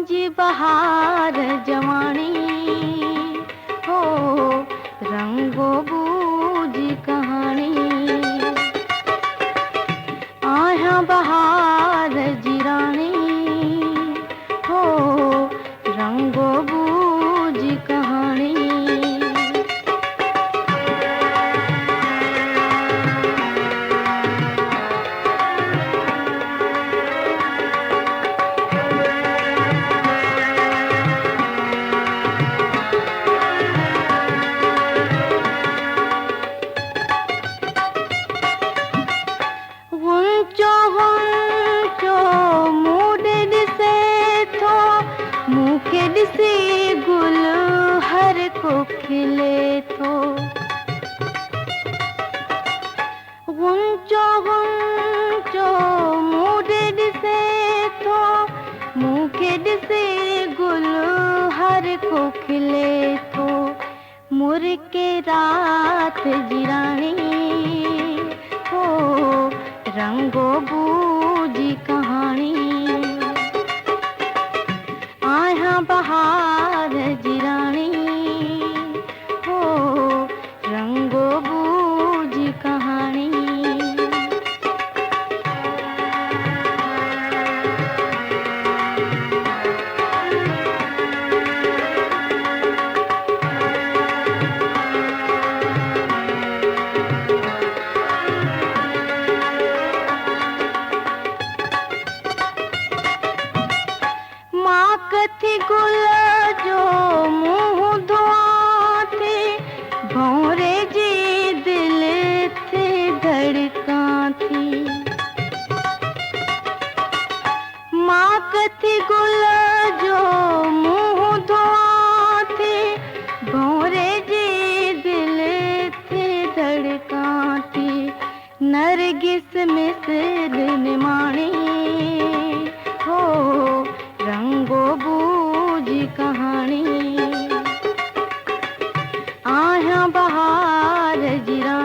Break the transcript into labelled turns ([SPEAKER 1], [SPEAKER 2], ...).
[SPEAKER 1] मुझी बहार जवानी हो रंगो बूझी कहानी आया बहार जिरानी हो रंगो बूझी कहानी से गुल हर को खिले तो गुंचो गुंचो मुडे से तो मुखे से गुल हर को खिले तो मुर के रात जिरानी हो रंगो बूझी कहानी आया बहार जिरानी हो रंगो बूझी कहानी कथी गुल जो मुँह धुआ थे भौरे जी दिल थे धड़का थी माँ कथी गुल जो मुँह धुआ थे भौरे जी दिल थे धड़का थी नरगिस में सिर निमाणी हो रंगो बूझी कहानी आया बहार जिरा